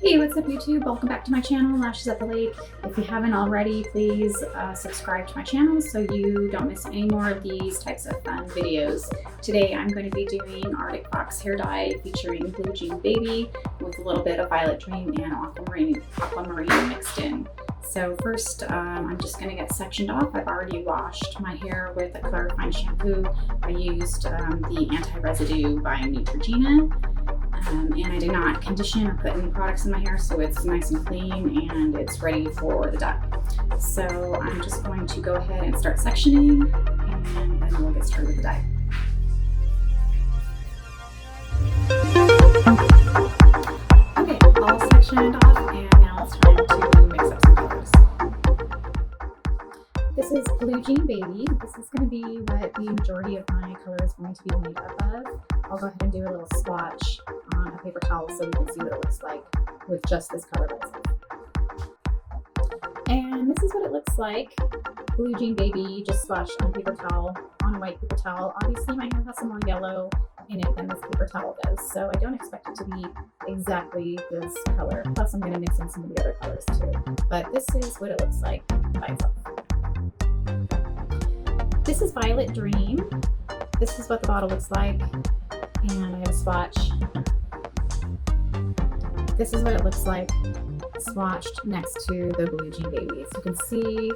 Hey, what's up YouTube? Welcome back to my channel, Lashes at the Lake. If you haven't already, please subscribe to my channel so you don't miss any more of these types of fun videos. Today I'm going to be doing Arctic Fox hair dye featuring Blue Jean Baby with a little bit of Violet Dream and Aquamarine mixed in. So first, I'm just going to get sectioned off. I've already washed my hair with a clarifying shampoo. I used the Anti-Residue by Neutrogena. And I did not condition or put any products in my hair, so it's nice and clean and it's ready for the dye. So I'm just going to go ahead and start sectioning, and then we'll get started with the dye. Okay, all sectioned off, and now it's time to mix up some colors. This is Blue Jean Baby. This is going to be what the majority of my color is going to be made up of. I'll go ahead and do a little swatch on a paper towel so we can see what it looks like with just this color by itself. And this is what it looks like. Blue Jean Baby just swatched on a paper towel, on a white paper towel. Obviously my hair has some more yellow in it than this paper towel does, so I don't expect it to be exactly this color. Plus I'm going to mix in some of the other colors too. But this is what it looks like by itself. This is Violet Dream. This is what the bottle looks like. And I have a swatch. This is what it looks like swatched next to the Blue Jean Baby. So you can see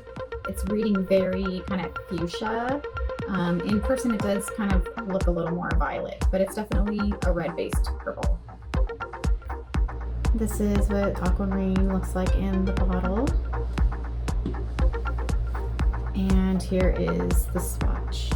it's reading very kind of fuchsia. In person it does kind of look a little more violet, but it's definitely a red-based purple. This is what Aquamarine looks like in the bottle. And here is the swatch.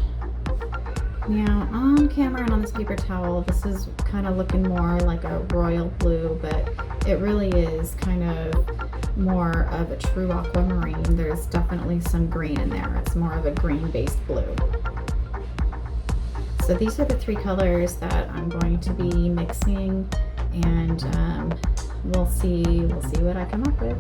Now on camera and on this paper towel, this is kind of looking more like a royal blue, but it really is kind of more of a true aquamarine. There's definitely some green in there. It's more of a green-based blue. So these are the three colors that I'm going to be mixing, and we'll see what I come up with.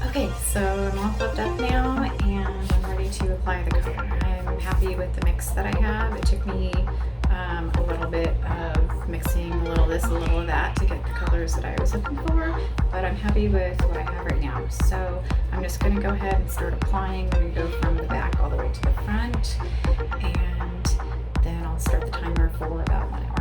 Okay, so I'm all flipped up now and I'm ready to apply the color. I'm happy with the mix that I have. It took me a little bit of mixing a little of this, a little of that to get the colors that I was looking for, but I'm happy with what I have right now. So I'm just going to go ahead and start applying. I'm going to go from the back all the way to the front, and then I'll start the timer for about 1 hour.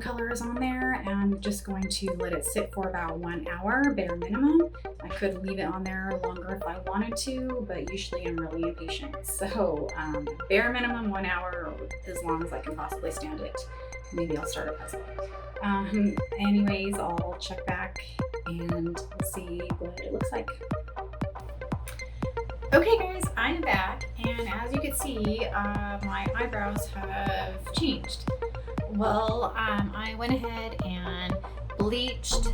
the colors on there, and I'm just going to let it sit for about 1 hour, bare minimum. I could leave it on there longer if I wanted to, but usually I'm really impatient. So bare minimum 1 hour, as long as I can possibly stand it. Maybe I'll start a puzzle. Anyways, I'll check back and see what it looks like. Okay guys, I'm back, and as you can see, my eyebrows have changed. Well, I went ahead and bleached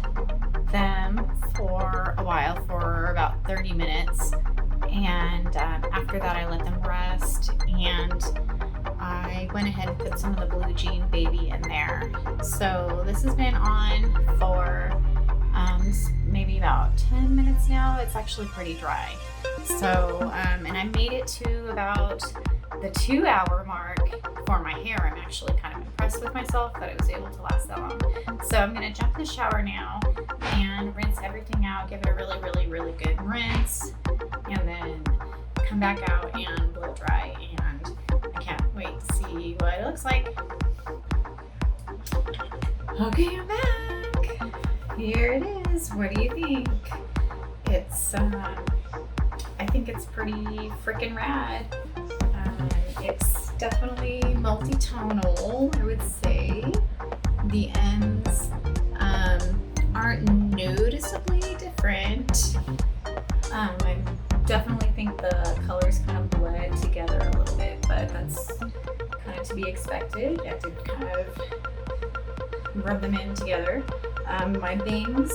them for a while, for about 30 minutes, and after that I let them rest, and I went ahead and put some of the Blue Jean Baby in there. So this has been on for maybe about 10 minutes now. It's actually pretty dry. So, and I made it to about the 2-hour mark for my hair. I'm actually kind of impressed with myself that I was able to last that long. So I'm going to jump in the shower now and rinse everything out, give it a really, really, really good rinse, and then come back out and blow dry. And I can't wait to see what it looks like. Okay, I'm back. Here it is. What do you think? It's, I think it's pretty freaking rad. It's definitely multi-tonal, I would say. The ends aren't noticeably different. I definitely think the colors kind of blend together a little bit, but that's kind of to be expected. You have to kind of rub them in together. My bangs,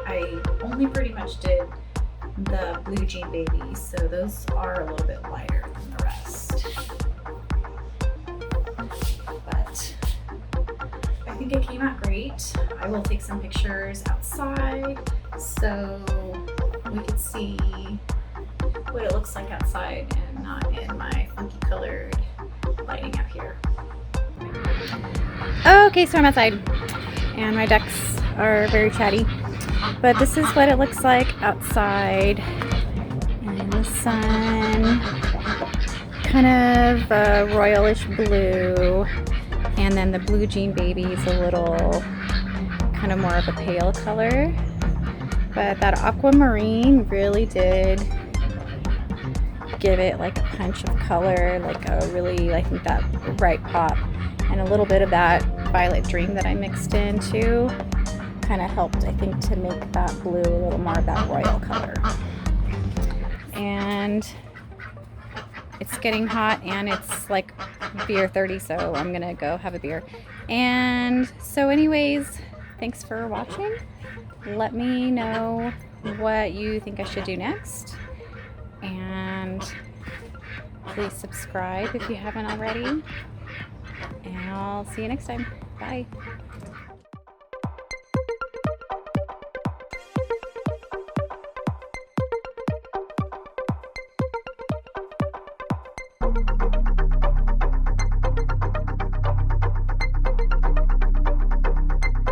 I only pretty much did the Blue Jean Baby, so those are a little bit lighter than the rest. But I think it came out great. I will take some pictures outside so we can see what it looks like outside and not in my funky colored lighting out here. Okay, so I'm outside and my ducks are very chatty, but this is what it looks like outside, and the sun, kind of a royalish blue, and then the Blue Jean Baby is a little kind of more of a pale color, but that aquamarine really did give it like a punch of color, like a really, I think that bright pop, and a little bit of that Violet Dream that I mixed in too kind of helped, I think, to make that blue a little more of that royal color. And it's getting hot and it's like beer 30, so I'm gonna go have a beer. And so anyways, thanks for watching. Let me know what you think I should do next, and please subscribe if you haven't already, and I'll see you next time. Bye.